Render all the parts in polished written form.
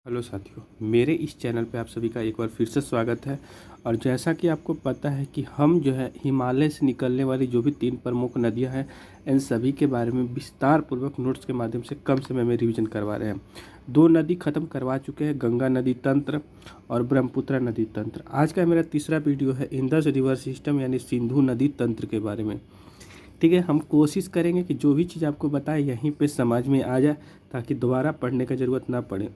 Hello साथियों, मेरे इस चैनल पे आप सभी का एक बार फिर से स्वागत है। और जैसा कि आपको पता है कि हम जो है हिमालय से निकलने वाली जो भी 3 प्रमुख नदियां हैं, इन सभी के बारे में विस्तार पूर्वक नोट्स के माध्यम से कम समय में रिवीजन करवा रहे हैं। 2 नदी खत्म करवा चुके हैं, गंगा नदी तंत्र और ब्रह्मपुत्र नदी तंत्र। आज का मेरा तीसरा वीडियो है इंडस रिवर सिस्टम यानी सिंधु नदी तंत्र के बारे में। ठीक है, हम कोशिश करेंगे कि जो भी चीज़ आपको बताए यहीं पे समझ में आ जाए, ताकि दोबारा पढ़ने की ज़रूरत ना पड़े।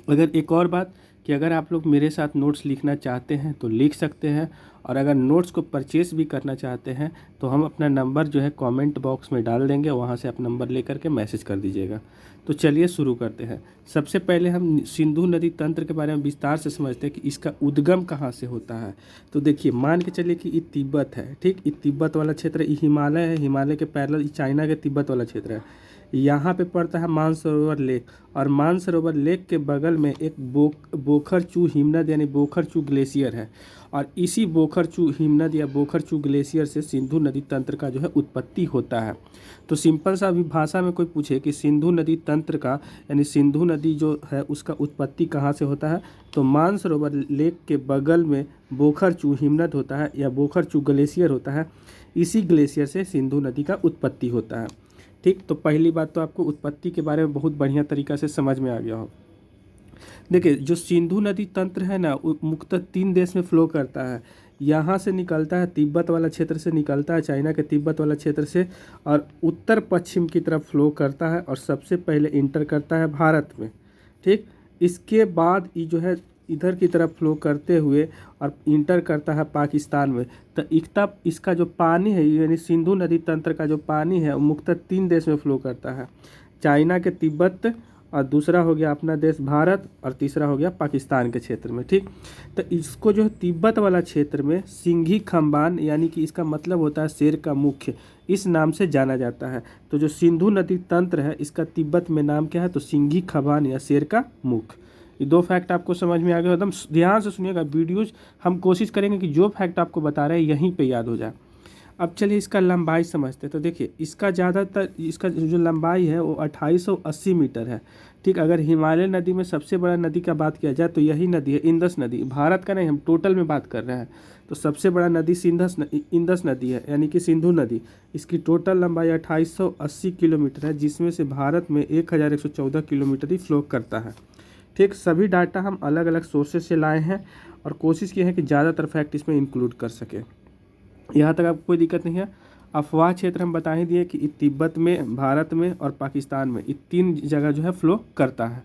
अगर एक और बात कि अगर आप लोग मेरे साथ नोट्स लिखना चाहते हैं तो लिख सकते हैं, और अगर नोट्स को परचेस भी करना चाहते हैं तो हम अपना नंबर जो है कमेंट बॉक्स में डाल देंगे, वहाँ से आप नंबर लेकर के मैसेज कर दीजिएगा। तो चलिए शुरू करते हैं। सबसे पहले हम सिंधु नदी तंत्र के बारे में विस्तार से समझते हैं कि इसका उद्गम कहाँ से होता है। तो देखिए, मान के चलिए कि ये तिब्बत है, ठीक, ये तिब्बत वाला क्षेत्र, ये हिमालय है, हिमालय के पैरेलल चाइना के तिब्बत वाला क्षेत्र है। यहाँ पे पड़ता है मानसरोवर लेक, और मानसरोवर लेक के बगल में एक बोखरचू हिमनद यानी बोखरचू ग्लेशियर है, और इसी बोखरचू हिमनद या बोखरचू ग्लेशियर से सिंधु नदी तंत्र का जो है उत्पत्ति होता है। तो सिंपल सा अभी भाषा में कोई पूछे कि सिंधु नदी तंत्र का यानी सिंधु नदी जो है उसका उत्पत्ति कहाँ से होता है, तो मानसरोवर लेक के बगल में बोखरचू हिमनद होता है या बोखरचू ग्लेशियर होता है, इसी ग्लेशियर से सिंधु नदी का उत्पत्ति होता है। ठीक, तो पहली बात तो आपको उत्पत्ति के बारे में बहुत बढ़िया तरीक़ा से समझ में आ गया हो। देखिए, जो सिंधु नदी तंत्र है ना, वो मुख्यतः 3 देश में फ़्लो करता है। यहाँ से निकलता है, तिब्बत वाला क्षेत्र से निकलता है, चाइना के तिब्बत वाला क्षेत्र से, और उत्तर पश्चिम की तरफ फ़्लो करता है, और सबसे पहले इंटर करता है भारत में। ठीक, इसके बाद ये जो है इधर की तरफ फ़्लो करते हुए और इंटर करता है पाकिस्तान में। तो तब इसका जो पानी है यानी सिंधु नदी तंत्र का जो पानी है वो मुख्यतः 3 देश में फ़्लो करता है, चाइना के तिब्बत, और दूसरा हो गया अपना देश भारत, और तीसरा हो गया पाकिस्तान के क्षेत्र में। ठीक, तो इसको जो है तिब्बत वाला क्षेत्र में सिंघी खम्बान यानी कि इसका मतलब होता है शेर का मुख्य, इस नाम से जाना जाता है। तो जो सिंधु नदी तंत्र है इसका तिब्बत में नाम क्या है, तो सिंघी खम्बान या शेर का मुख। ये 2 फैक्ट आपको समझ में आ गया, एकदम ध्यान से सुनिएगा वीडियोज। हम कोशिश करेंगे कि जो फैक्ट आपको बता रहे हैं यहीं पे याद हो जाए। अब चलिए इसका लंबाई समझते हैं। तो देखिए, इसका ज़्यादातर इसका जो लंबाई है वो 2880 मीटर है। ठीक, अगर हिमालय नदी में सबसे बड़ा नदी का बात किया जाए तो यही नदी है, इंडस नदी। भारत का नहीं, हम टोटल में बात कर रहे हैं। तो सबसे बड़ा नदी इंडस नदी है यानी कि सिंधु नदी। इसकी टोटल लंबाई 2880 किलोमीटर है, जिसमें से भारत में 1114 किलोमीटर ही फ्लो करता है। ठीक, सभी डाटा हम अलग अलग सोर्सेज से लाए हैं और कोशिश की है कि ज़्यादातर फैक्ट इसमें इंक्लूड कर सके। यहाँ तक आपको कोई दिक्कत नहीं है। अफवाह क्षेत्र हम बता ही दिए कि तिब्बत में, भारत में और पाकिस्तान में, ये 3 जगह जो है फ़्लो करता है।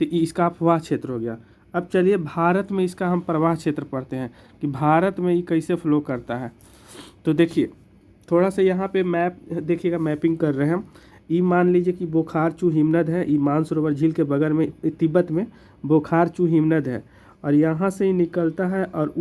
तो इसका अफवाह क्षेत्र हो गया। अब चलिए भारत में इसका हम प्रवाह क्षेत्र पढ़ते हैं कि भारत में ये कैसे फ़्लो करता है। तो देखिए, थोड़ा सा यहाँ पे मैप देखिएगा, मैपिंग कर रहे हैं हम। ये मान लीजिए कि बोखारचू हिमनद है, ये मानसरोवर झील के बगल में तिब्बत में बोखारचू हिमनद है, और यहाँ से ही निकलता है और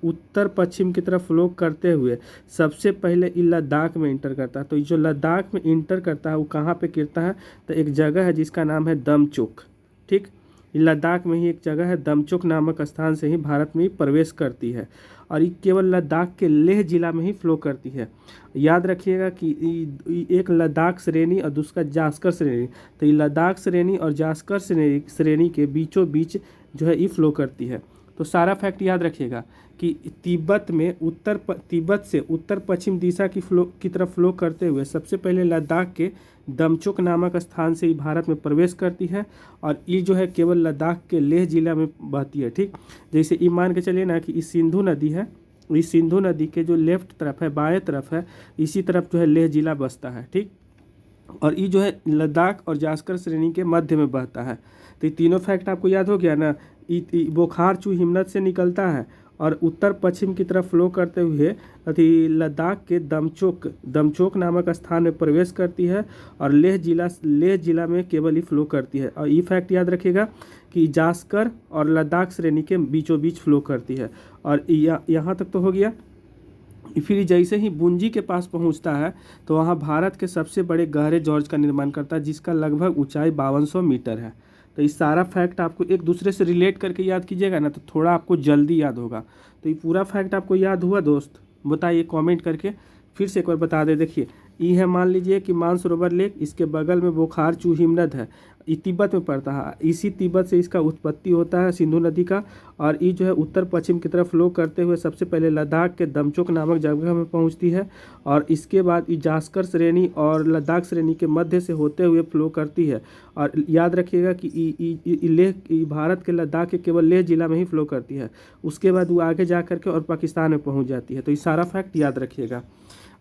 उत्तर पश्चिम की तरफ फ़्लो करते हुए सबसे पहले ये लद्दाख में इंटर करता है। तो जो लद्दाख में इंटर करता है वो कहाँ पे गिरता है, तो एक जगह है जिसका नाम है दमचोक। ठीक, लद्दाख में ही एक जगह है दमचोक नामक स्थान से ही भारत में ही प्रवेश करती है, और ये केवल लद्दाख के लेह जिला में ही फ़्लो करती है। याद रखिएगा कि एक लद्दाख श्रेणी और दूसरा जास्कर श्रेणी। तो ये लद्दाख श्रेणी और जास्कर श्रेणी के बीचों बीच जो है ये फ़्लो करती है। तो सारा फैक्ट याद रखिएगा कि तिब्बत से उत्तर पश्चिम दिशा की तरफ फ़्लो करते हुए सबसे पहले लद्दाख के दमचोक नामक स्थान से ही भारत में प्रवेश करती है, और ये जो है केवल लद्दाख के लेह जिला में बहती है। ठीक, जैसे ये मान के चलिए ना कि इस सिंधु नदी है, इस सिंधु नदी के जो लेफ्ट तरफ है, बाएं तरफ है, इसी तरफ जो है लेह जिला बसता है। ठीक, और ये जो है लद्दाख और जास्कर श्रेणी के मध्य में बहता है। तो ये तीनों फैक्ट आपको याद हो गया ना। बोखारचू हिमनद से निकलता है और उत्तर पश्चिम की तरफ फ़्लो करते हुए लद्दाख के दमचोक नामक स्थान में प्रवेश करती है, और लेह जिला में केवल ही फ़्लो करती है। और ये फैक्ट याद रखिएगा कि जास्कर और लद्दाख श्रेणी के बीचों बीच फ़्लो करती है। और यहाँ तक तो हो गया। फिर जैसे ही बुंजी के पास पहुंचता है तो वहाँ भारत के सबसे बड़े गहरे जॉर्ज का निर्माण करता है, जिसका लगभग ऊंचाई 5200 मीटर है। तो ये सारा फैक्ट आपको एक दूसरे से रिलेट करके याद कीजिएगा ना, तो थोड़ा आपको जल्दी याद होगा। तो ये पूरा फैक्ट आपको याद हुआ दोस्त? बताइए कमेंट करके, फिर से एक बार बता दे। देखिए, ई है मान लीजिए कि मानसरोवर लेक, इसके बगल में बोखारचू हिमनद है, ये तिब्बत में पड़ता है। इसी तिब्बत से इसका उत्पत्ति होता है सिंधु नदी का, और ये जो है उत्तर पश्चिम की तरफ फ्लो करते हुए सबसे पहले लद्दाख के दमचोक नामक जगह में पहुंचती है, और इसके बाद ये जास्कर श्रेणी और लद्दाख श्रेणी के मध्य से होते हुए फ्लो करती है। और याद रखिएगा कि लेह भारत के लद्दाख के केवल लेह जिला में ही फ्लो करती है, उसके बाद वो आगे जा करके और पाकिस्तान में पहुँच जाती है। तो ये सारा फैक्ट याद रखिएगा।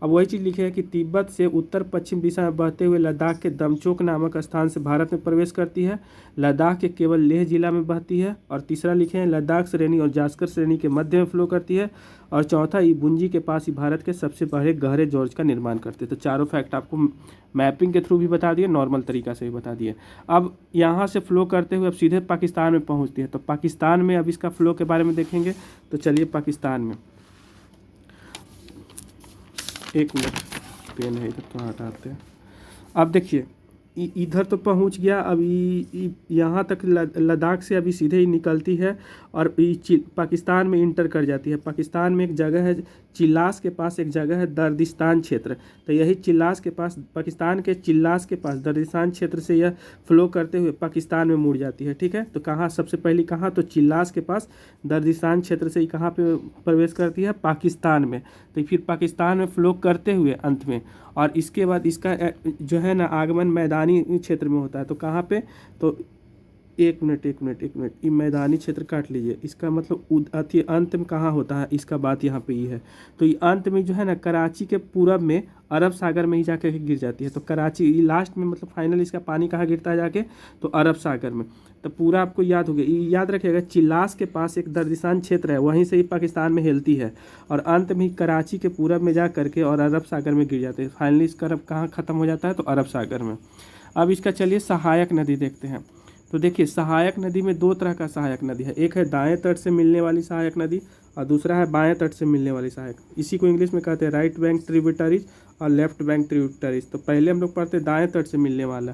अब वही चीज़ लिखे है कि तिब्बत से उत्तर पश्चिम दिशा में बहते हुए लद्दाख के दमचोक नामक स्थान से भारत में प्रवेश करती है, लद्दाख के केवल लेह जिला में बहती है, और तीसरा लिखे हैं लद्दाख श्रेणी और जास्कर श्रेणी के मध्य में फ्लो करती है, और चौथा ये बुंजी के पास ही भारत के सबसे बड़े गहरे जॉर्ज का निर्माण करते हैं। तो चारों फैक्ट आपको मैपिंग के थ्रू भी बता दिए, नॉर्मल तरीका से भी बता दिए। अब यहाँ से फ्लो करते हुए अब सीधे पाकिस्तान में पहुँचती है। तो पाकिस्तान में अब इसका फ्लो के बारे में देखेंगे। तो चलिए पाकिस्तान में, एक मिनट, पेन है इधर तो हटाते हैं। अब देखिए इधर तो पहुंच गया, अब यहाँ तक लद्दाख से अभी सीधे ही निकलती है और पाकिस्तान में इंटर कर जाती है। पाकिस्तान में एक जगह है चिल्लास के पास, एक जगह है दर्दिस्तान क्षेत्र। तो यही चिल्लास के पास, पाकिस्तान के चिल्लास के पास दर्दिस्तान क्षेत्र से यह फ्लो करते हुए पाकिस्तान में मुड़ जाती है। ठीक है, तो कहाँ सबसे पहले कहाँ, तो चिल्लास के पास दर्दिस्तान क्षेत्र से ही कहाँ पे प्रवेश करती है, पाकिस्तान में। तो फिर पाकिस्तान में फ्लो करते हुए अंत में, और इसके बाद इसका जो है ना आगमन मैदानी क्षेत्र में होता है। तो कहाँ पे, तो एक मिनट, ये मैदानी क्षेत्र काट लीजिए, इसका मतलब अति अंत में कहाँ होता है, इसका बात यहाँ पे ये है। तो ये अंत में जो है ना कराची के पूरब में अरब सागर में ही जाकर के गिर जाती है। तो कराची लास्ट में मतलब फाइनल इसका पानी कहाँ गिरता है जाके, तो अरब सागर में। तो पूरा आपको याद हो गया, याद रखिएगा चिल्लास के पास एक दर्दिस्तान क्षेत्र है, वहीं से ही पाकिस्तान में हिलती है, और अंत में ही कराची के पूरब में जा करके और अरब सागर में गिर जाते हैं। फाइनली इसका कहाँ ख़त्म हो जाता है, तो अरब सागर में। अब इसका चलिए सहायक नदी देखते हैं। तो देखिए सहायक नदी में दो तरह का सहायक नदी है, एक है दाएं तट से मिलने वाली सहायक नदी और दूसरा है बाएं तट से मिलने वाली सहायक। इसी को इंग्लिश में कहते हैं राइट बैंक ट्रिब्यूटरीज और लेफ्ट बैंक ट्रिब्यूटरीज। तो पहले हम लोग पढ़ते हैं दाएं तट से मिलने वाला।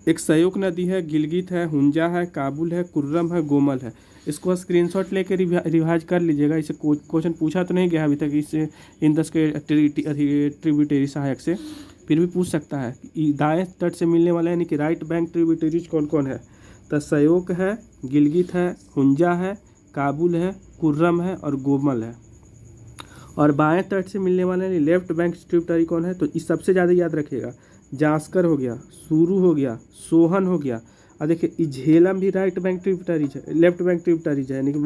एक सयोक नदी है, गिलगित है, हुंजा है, काबुल है, कुर्रम है, गोमल है। इसको स्क्रीनशॉट लेके रिवाइज कर लीजिएगा। इसे क्वेश्चन पूछा तो नहीं गया अभी तक इससे इंदस के ट्रिब्यूटरी सहायक से, फिर भी पूछ सकता है। दाएं तट से मिलने वाला यानी कि राइट बैंक ट्रिब्यूटरीज कौन कौन है, तो सयोक है, गिलगित है, हुंजा है, काबुल है, कुर्रम है और गोमल है। और बाएं तट से मिलने वाला यानी लेफ्ट बैंक ट्रिब्यूटरी कौन है, तो इस सबसे ज़्यादा याद रखिएगा जास्कर हो गया, सुरू हो गया, सोहन हो गया, और देखिए झेलम भी राइट बैंक ट्रिब्यूटरीज है, लेफ्ट बैंक ट्रिब्यूटरीज है, यानी कि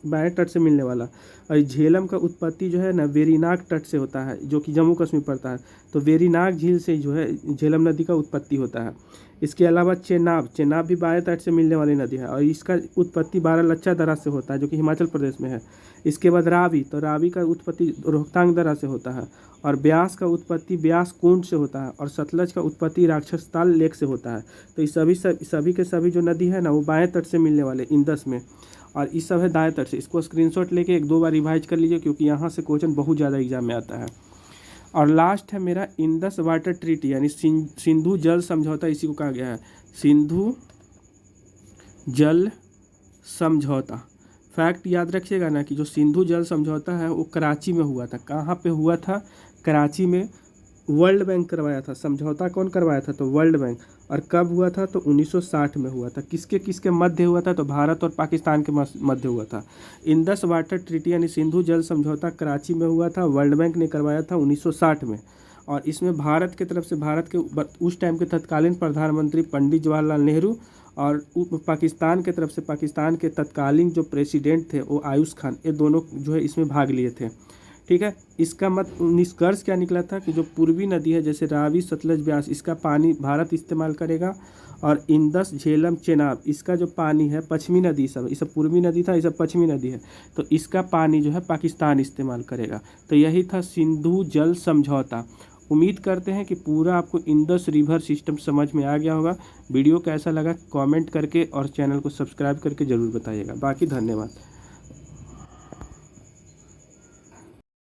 बाएं तट से मिलने वाला। और झेलम का उत्पत्ति जो है ना वेरीनाग तट से होता है, जो कि जम्मू कश्मीर पड़ता है। तो वेरीनाग झील से जो है झेलम नदी का उत्पत्ति होता है। इसके अलावा चेनाब भी बाएं तट से मिलने वाली नदी है, और इसका उत्पत्ति बारालाचा दर्रा से होता है, जो कि हिमाचल प्रदेश में है। इसके बाद रावी, तो रावी का उत्पत्ति रोहतांग दर्रा से होता है, और ब्यास का उत्पत्ति ब्यास कुंड से होता है, और सतलज का उत्पत्ति राक्षसताल लेक से होता है। तो ये सभी के सभी जो नदी है ना वो बाएं तट से मिलने वाले इंदस में, और इस सब है दाएं तट से। इसको स्क्रीनशॉट लेके एक दो बार रिवाइज कर लीजिए, क्योंकि यहाँ से क्वेश्चन बहुत ज़्यादा एग्जाम में आता है। और लास्ट है मेरा इंदस वाटर ट्रीटी, यानी सिंधु जल समझौता, इसी को कहा गया है सिंधु जल समझौता। फैक्ट याद रखिएगा ना कि जो सिंधु जल समझौता है वो कराची में हुआ था। कहाँ पे हुआ था, कराची में। वर्ल्ड बैंक करवाया था समझौता, कौन करवाया था, तो वर्ल्ड बैंक। और कब हुआ था, तो 1960 में हुआ था। किसके किसके मध्य हुआ था, तो भारत और पाकिस्तान के मध्य हुआ था। इंदस वाटर ट्रीटी यानी सिंधु जल समझौता कराची में हुआ था, वर्ल्ड बैंक ने करवाया था 1960 में। और इसमें भारत की तरफ से भारत के उस टाइम के तत्कालीन प्रधानमंत्री पंडित जवाहरलाल नेहरू, और पाकिस्तान के तरफ से पाकिस्तान के तत्कालीन जो प्रेसिडेंट थे वो आयुष खान, ये दोनों जो है इसमें भाग लिए थे। ठीक है, इसका निष्कर्ष क्या निकला था कि जो पूर्वी नदी है जैसे रावी, सतलज, ब्यास, इसका पानी भारत इस्तेमाल करेगा, और इंदस, झेलम, चेनाब, इसका जो पानी है पश्चिमी नदी, सब ये सब पूर्वी नदी था, ये सब पश्चिमी नदी है, तो इसका पानी जो है पाकिस्तान इस्तेमाल करेगा। तो यही था सिंधु जल समझौता। उम्मीद करते हैं कि पूरा आपको इंदस रिवर सिस्टम समझ में आ गया होगा। वीडियो कैसा लगा कमेंट करके और चैनल को सब्सक्राइब करके ज़रूर बताइएगा। बाकी धन्यवाद।